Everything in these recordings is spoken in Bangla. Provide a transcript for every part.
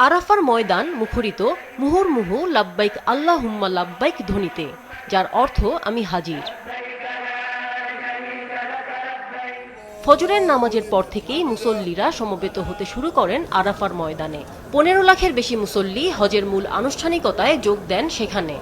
আরাফার ময়দান মুখরিত মুহুর্মুহু লাব্বাইক আল্লাহুম্মা লাব্বাইক ধ্বনিতে, যার অর্থ আমি হাজির। ফজরের নামাজের পর থেকেই মুসল্লিরা সমবেত হতে শুরু করেন আরাফার ময়দানে। 15 লাখের বেশি মুসল্লি হজের মূল আনুষ্ঠানিকতায় যোগ দেন সেখানে।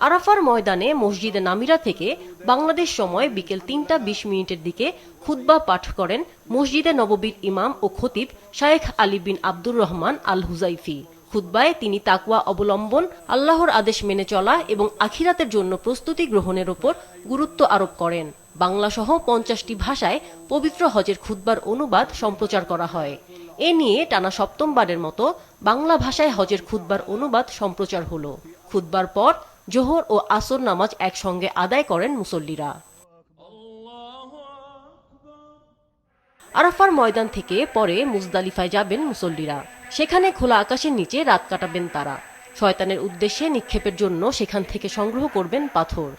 আরাফার ময়দানে মসজিদে নামিরা থেকে বাংলাদেশ সময় বিকেল 3টা 20 মিনিটের দিকে খুতবা পাঠ করেন মসজিদে নববীর ইমাম ও খতিব শায়েখ আলী বিন আব্দুর রহমান আল হুজাইফি। খুতবায় তিনি তাকওয়া অবলম্বন, আল্লাহর আদেশ মেনে চলা এবং আখিরাতের জন্য প্রস্তুতি গ্রহণের ওপর গুরুত্ব আরোপ করেন। বাংলাসহ 50টি ভাষায় পবিত্র হজের খুতবার অনুবাদ সম্প্রচার করা হয়। এ নিয়ে টানা 7মবারের মতো বাংলা ভাষায় হজের খুতবার অনুবাদ সম্প্রচার হলো। খুতবার পর জোহর ও আসর নামাজ একসঙ্গে আদায় করেন মুসল্লিরা। আরাফার ময়দান থেকে পরে মুজদালিফায় যাবেন মুসল্লিরা। সেখানে খোলা আকাশের নিচে রাত কাটাবেন তারা। শয়তানের উদ্দেশ্যে নিক্ষেপের জন্য সেখান থেকে সংগ্রহ করবেন পাথর।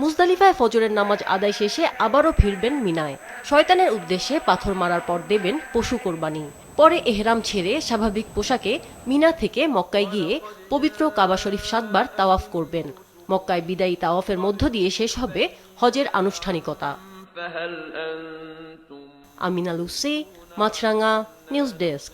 মুজদালিফায় ফজরের নামাজ আদায় শেষে আবারও ফিরবেন মিনায়। শয়তানের উদ্দেশ্যে পাথর মারার পর দেবেন পশু কোরবানি। পরে এহরাম ছেড়ে স্বাভাবিক পোশাকে মিনা থেকে মক্কায় গিয়ে পবিত্র কাবা শরীফ 7বার তাওয়াফ করবেন। মক্কায় বিদায়ী তাওয়াফের মধ্য দিয়ে শেষ হবে হজের আনুষ্ঠানিকতা। আমিনা লুসি, মাছরাঙা, নিউজ ডেস্ক।